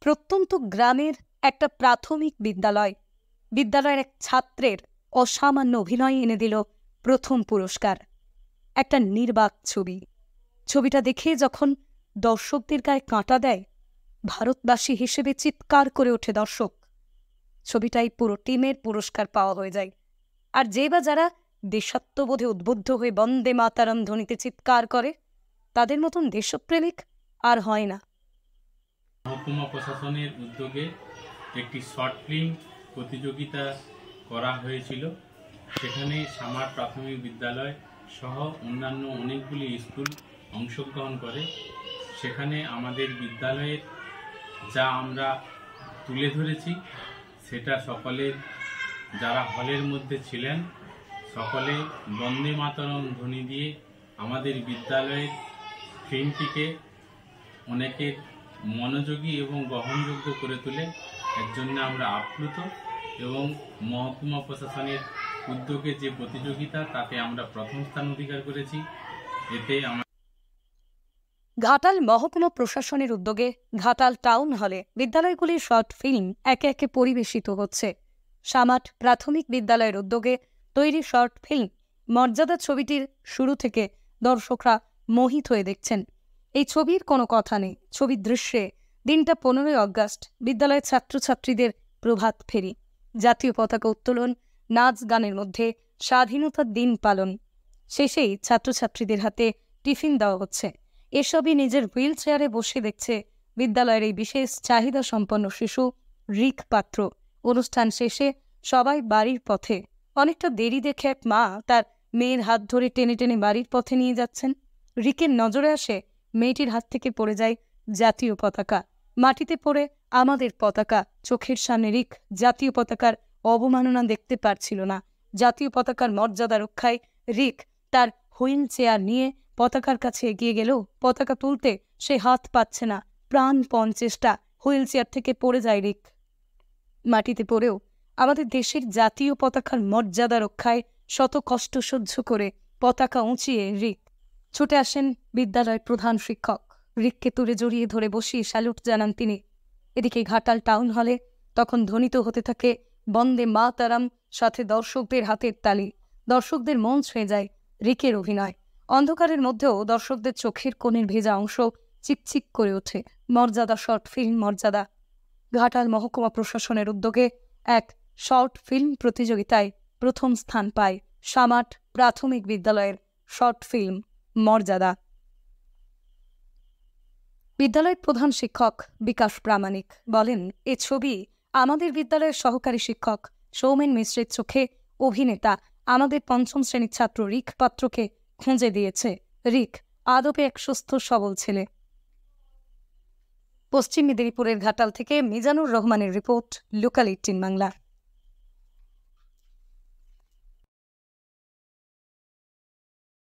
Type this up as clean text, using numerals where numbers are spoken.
প্রত্যন্ত গ্রামের একটা প্রাথমিক বিদ্যালয়ের এক ছাত্রের অসামান্য অভিনয় এনে দিল প্রথম পুরস্কার। একটা নির্বাক ছবিটা দেখে যখন দর্শকদের গায়ে কাঁটা দেয়, ভারতবাসী হিসেবে চিৎকার করে ওঠে দর্শক। ছবিটাই পুরো টিমের পুরস্কার পাওয়া হয়ে যায়। আর যে বা যারা দেশাত্মবোধে উদ্বুদ্ধ হয়ে বন্দে মাতারম ধ্বনিতে চিৎকার করে, তাদের মতন দেশপ্রেমিক আর হয় না। মহকুমা প্রশাসনের উদ্যোগে একটি শর্ট ফিল্ম প্রতিযোগিতা করা হয়েছিল। সেখানে সামার প্রাথমিক বিদ্যালয় সহ অন্যান্য অনেকগুলি স্কুল অংশগ্রহণ করে। সেখানে আমাদের বিদ্যালয়ের যা আমরা তুলে ধরেছি সেটা সকলের, যারা হলের মধ্যে ছিলেন, সকলে বন্দে মাতরম ধ্বনি দিয়ে আমাদের বিদ্যালয়ের ফিল্মটিকে অনেকের মনোযোগী এবং গ্রহণযোগ্য করে তোলে। এর জন্য আমরা আপ্লুত এবং মহকুমা প্রশাসনের উদ্যোগে যে প্রতিযোগিতা, তাতে আমরা প্রথম স্থান অধিকার করেছি। এতে ঘাটাল মহকুমা প্রশাসনের উদ্যোগে ঘাটাল টাউন হলে বিদ্যালয়গুলির শর্ট ফিল্ম একে একে পরিবেশিত হচ্ছে। সামাট প্রাথমিক বিদ্যালয়ের উদ্যোগে তৈরি শর্ট ফিল্ম মর্যাদা ছবিটির শুরু থেকে দর্শকরা মোহিত হয়ে দেখছেন। এই ছবির কোনো কথা নেই, ছবির দৃশ্যে দিনটা 15ই অগাস্ট, বিদ্যালয়ের ছাত্রছাত্রীদের প্রভাত ফেরি, জাতীয় পতাকা উত্তোলন, নাচ গানের মধ্যে স্বাধীনতার দিন পালন। শেষেই ছাত্রছাত্রীদের হাতে টিফিন দেওয়া হচ্ছে। এসবই নিজের হুইল চেয়ারে বসে দেখছে বিদ্যালয়ের এই বিশেষ চাহিদা সম্পন্ন শিশু রিক পাত্র। অনুষ্ঠান শেষে সবাই বাড়ির পথে। অনেকটা দেরি দেখে এক মা তার মেয়ের হাত ধরে টেনে টেনে বাড়ির পথে নিয়ে যাচ্ছেন। রিকের নজরে আসে মেয়েটির হাত থেকে পড়ে যায় জাতীয় পতাকা। মাটিতে পড়ে আমাদের পতাকা। চোখের সামনে রিক জাতীয় পতাকার অবমাননা দেখতে পারছিল না। জাতীয় পতাকার মর্যাদা রক্ষায় রিক তার হুইল চেয়ার নিয়ে পতাকার কাছে এগিয়ে গেলেও পতাকা তুলতে সে হাত পাচ্ছে না। প্রাণপণ চেষ্টা, হুইল চেয়ার থেকে পড়ে যায় রিক। মাটিতে পড়েও আমাদের দেশের জাতীয় পতাকার মর্যাদা রক্ষায় শত কষ্ট সহ্য করে পতাকা উঁচিয়ে রিক ছুটে আসেন বিদ্যালয়ের প্রধান শিক্ষক। রিককে তুলে জড়িয়ে ধরে বসিয়ে স্যালুট জানান তিনি। এদিকে ঘাটাল টাউন হলে তখন ধ্বনিত হতে থাকে বন্দে মাতরম, সাথে দর্শকদের হাতের তালি। দর্শকদের মন ছুঁয়ে যায় রিকের অভিনয়। অন্ধকারের মধ্যেও দর্শকদের চোখের কোণের ভেজা অংশ চিকচিক করে ওঠে। মর্যাদা শর্ট ফিল্ম মর্যাদা। ঘাটাল মহকুমা প্রশাসনের উদ্যোগে এক শর্ট ফিল্ম প্রতিযোগিতায় প্রথম স্থান পায় সামাট প্রাথমিক বিদ্যালয়ের শর্ট ফিল্ম মর্যাদা। বিদ্যালয়ের প্রধান শিক্ষক বিকাশ প্রামাণিক বলেন, এ ছবি আমাদের বিদ্যালয়ের সহকারী শিক্ষক সৌমেন মিশ্রের চোখে অভিনেতা আমাদের 5ম শ্রেণীর ছাত্র রিক পাত্রকে খুঁজে দিয়েছে। রিক আদপে এক সুস্থ সবল ছেলে। পশ্চিম মেদিনীপুরের ঘাটাল থেকে মিজানুর রহমানের রিপোর্ট, লোকাল 18 বাংলা।